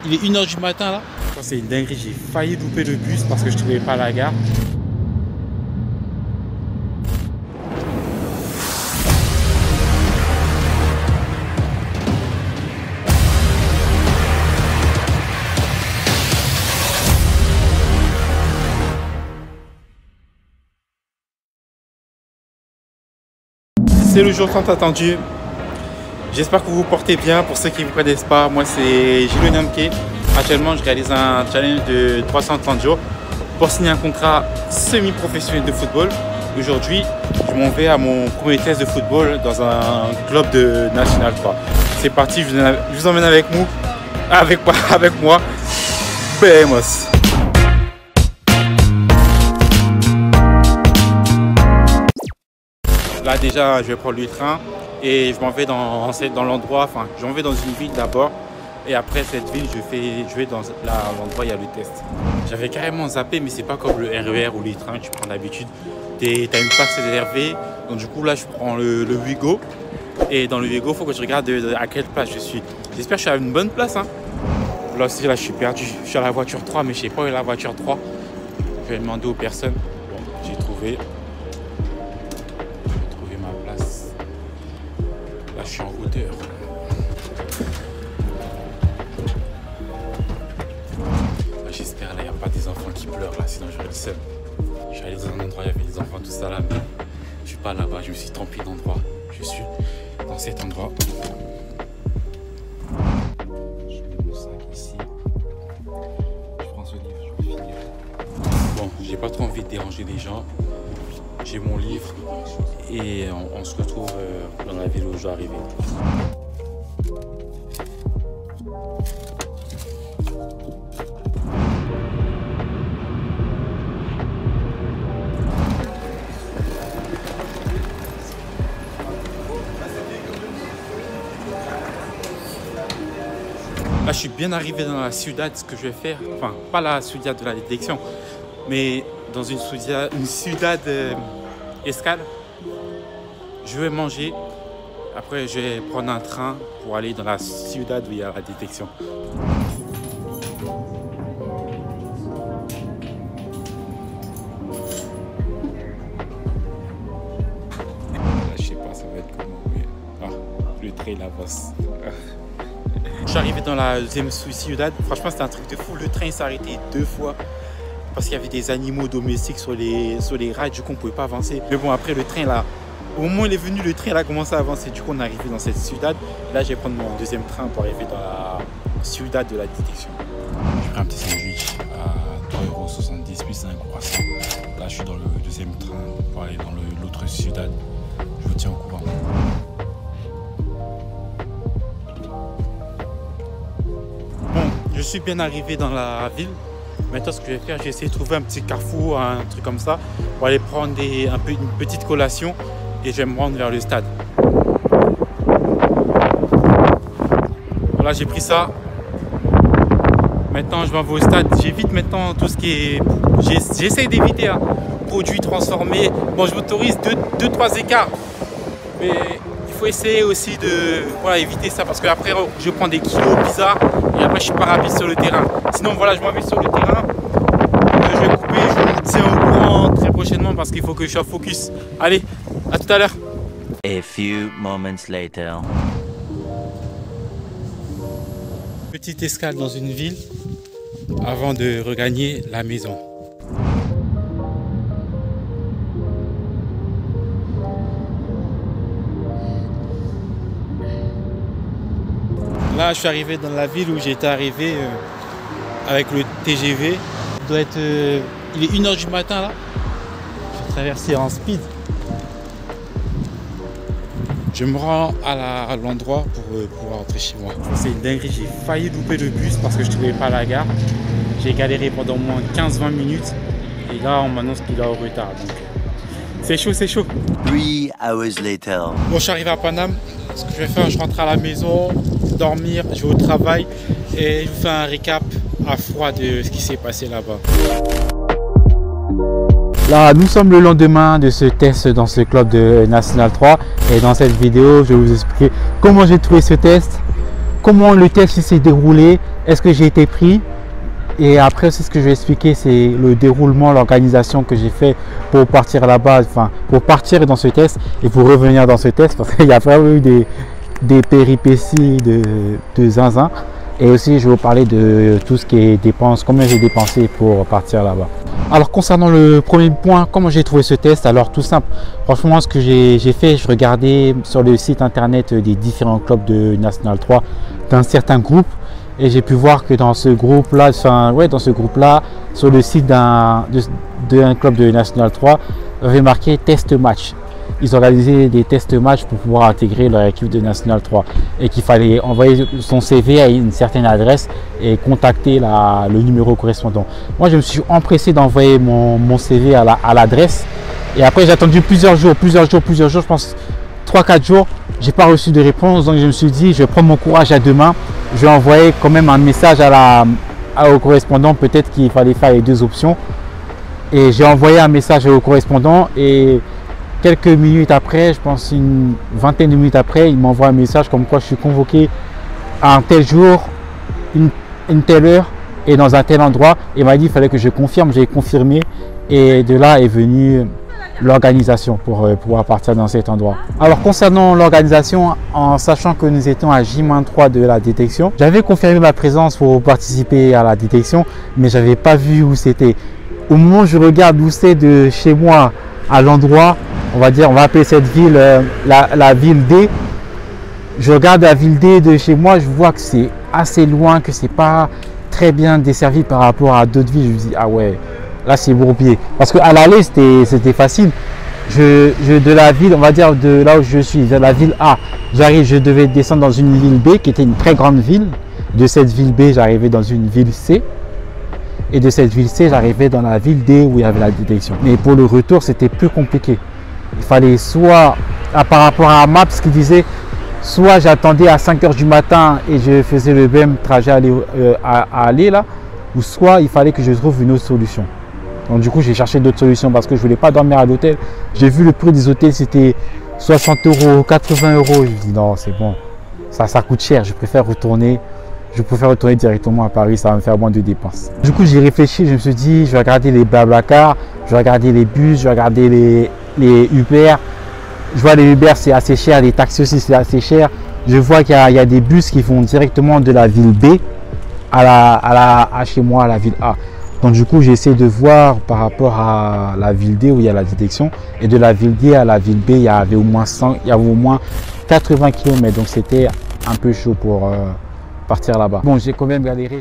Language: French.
Il est 1 h du matin là. C'est une dinguerie, j'ai failli louper le bus parce que je ne trouvais pas la gare. C'est le jour tant attendu. J'espère que vous vous portez bien. Pour ceux qui ne vous connaissent pas, moi c'est Gilles Namke. Actuellement, je réalise un challenge de 330 jours pour signer un contrat semi-professionnel de football. Aujourd'hui, je m'en vais à mon premier test de football dans un club de National 3. C'est parti, je vous emmène avec moi. Vamos! Là déjà, je vais prendre le train et je m'en vais dans l'endroit, enfin, je m'en vais dans une ville d'abord. Et après cette ville, je vais dans l'endroit où il y a le test. J'avais carrément zappé, mais c'est pas comme le RER ou les trains que tu prends d'habitude. Tu as une place réservée, donc du coup là je prends le Ouigo. Et dans le Ouigo, il faut que je regarde à quelle place je suis. J'espère que je suis à une bonne place. Hein. Là aussi, là je suis perdu. Je suis à la voiture 3, mais je sais pas où est la voiture 3. Je vais demander aux personnes. Bon, j'ai trouvé. Ma place. Là je suis en hauteur. J'espère là il n'y a pas des enfants qui pleurent là, sinon je vais être seul. Je suis allé dans un endroit, il y avait des enfants, tout ça là, mais je suis pas là-bas, je me suis trompé d'endroit. Je suis dans cet endroit. Je mets mon sac ici. Je prends ce livre, je vais finir. Bon, j'ai pas trop envie de déranger les gens. J'ai mon livre et on se retrouve dans la ville où je dois arriver. Là, je suis bien arrivé dans la ciudad. Ce que je vais faire, enfin, pas la ciudad de la détection, mais dans une ciudad escale. Je vais manger. Après, je vais prendre un train pour aller dans la ciudad où il y a la détection. Là, je sais pas, ça va être comment, mais le train avance. Je suis arrivé dans la deuxième ciudad. Franchement, c'était un truc de fou. Le train s'est arrêté 2 fois parce qu'il y avait des animaux domestiques sur les rails. Du coup, on ne pouvait pas avancer. Mais bon, après, le train, là, au moment où il est venu, le train a commencé à avancer. Du coup, on est arrivé dans cette ciudad. Là, je vais prendre mon deuxième train pour arriver dans la ciudad de la détection. Je prends un petit sandwich à 3,70 € plus un croissant. Là, je suis dans le deuxième train pour aller dans l'autre ciudad. Je vous tiens au courant. Je suis bien arrivé dans la ville. Maintenant, ce que je vais faire, je vais essayer de trouver un petit carrefour, un truc comme ça, pour aller prendre une petite collation et je vais me rendre vers le stade. Voilà, j'ai pris ça. Maintenant, je m'en vais au stade. J'évite maintenant tout ce qui est... J'essaie d'éviter produits transformés. Bon, je m'autorise 2-3 écarts. Mais il faut essayer aussi de éviter ça parce qu'après, je prends des kilos bizarres. Et après je suis pas rapide sur le terrain. Sinon voilà, je m'en vais sur le terrain. Je vais couper, je vous tiens au courant très prochainement parce qu'il faut que je sois focus. Allez, à tout à l'heure. A few moments later. Petite escale dans une ville avant de regagner la maison. Là, je suis arrivé dans la ville où j'étais arrivé avec le TGV. Il est 1 h du matin là. Je vais traverser en speed. Je me rends à l'endroit pour pouvoir rentrer chez moi. C'est une dinguerie, j'ai failli louper le bus parce que je ne trouvais pas la gare. J'ai galéré pendant au moins 15-20 minutes. Et là, on m'annonce qu'il est en retard. Donc, c'est chaud, c'est chaud. 3 hours later. Bon, je suis arrivé à Paname. Ce que je vais faire, je rentre à la maison, dormir, je vais au travail et je vous fais un récap à froid de ce qui s'est passé là-bas. Là, nous sommes le lendemain de ce test dans ce club de National 3 et dans cette vidéo, je vais vous expliquer comment j'ai trouvé ce test, comment le test s'est déroulé, est-ce que j'ai été pris. Et après, c'est ce que je vais expliquer, c'est le déroulement, l'organisation que j'ai fait pour partir là-bas, enfin pour partir dans ce test et pour revenir dans ce test, parce qu'il y a vraiment eu des péripéties de zinzin. Et aussi, je vais vous parler de tout ce qui est dépenses, combien j'ai dépensé pour partir là-bas. Alors, concernant le premier point, comment j'ai trouvé ce test? Alors, tout simple. Franchement, ce que j'ai fait, je regardais sur le site internet des différents clubs de National 3 d'un certain groupe. Et j'ai pu voir que dans ce groupe-là, sur le site d'un club de National 3, il avait marqué test match. Ils organisaient des tests match pour pouvoir intégrer leur équipe de National 3 et qu'il fallait envoyer son CV à une certaine adresse et contacter le numéro correspondant. Moi, je me suis empressé d'envoyer mon CV à l'adresse et après j'ai attendu plusieurs jours, je pense 3-4 jours, j'ai pas reçu de réponse. Donc je me suis dit, je vais prendre mon courage à deux mains, je vais envoyer quand même un message au correspondant, peut-être qu'il fallait faire les deux options. Et j'ai envoyé un message au correspondant et quelques minutes après, je pense une vingtaine de minutes après, il m'envoie un message comme quoi je suis convoqué à un tel jour, une telle heure et dans un tel endroit. Il m'a dit qu'il fallait que je confirme, j'ai confirmé et de là est venue l'organisation pour pouvoir partir dans cet endroit. Alors concernant l'organisation, en sachant que nous étions à J-3 de la détection, j'avais confirmé ma présence pour participer à la détection, mais je n'avais pas vu où c'était. Au moment où je regarde où c'est de chez moi à l'endroit, on va appeler cette ville la ville D. Je regarde la ville D de chez moi, je vois que c'est assez loin, que c'est pas très bien desservi par rapport à d'autres villes. Je me dis ah ouais, là c'est bourbier. Parce qu'à l'aller c'était facile. De la ville, on va dire de là où je suis, de la ville A, j'arrive, je devais descendre dans une ville B qui était une très grande ville. De cette ville B, j'arrivais dans une ville C. Et de cette ville C, j'arrivais dans la ville D où il y avait la détection. Mais pour le retour, c'était plus compliqué. Il fallait soit, par rapport à Maps qui disait, soit j'attendais à 5 h du matin et je faisais le même trajet à aller là, ou soit il fallait que je trouve une autre solution. Donc du coup, j'ai cherché d'autres solutions parce que je ne voulais pas dormir à l'hôtel. J'ai vu le prix des hôtels, c'était 60 €, 80 €. Je me dis non, c'est bon, ça coûte cher, je préfère retourner directement à Paris, ça va me faire moins de dépenses. Du coup, j'ai réfléchi, je me suis dit, je vais regarder les Blablacar, je vais regarder les bus, je vais regarder les Uber. Je vois les Uber, c'est assez cher, les taxis aussi, c'est assez cher. Je vois qu'il y a des bus qui vont directement de la ville B à chez moi, à la ville A. Donc du coup, j'ai essayé de voir par rapport à la ville D où il y a la détection. Et de la ville D à la ville B, il y avait au moins 80 km. Donc c'était un peu chaud pour partir là-bas. Bon, j'ai quand même galéré.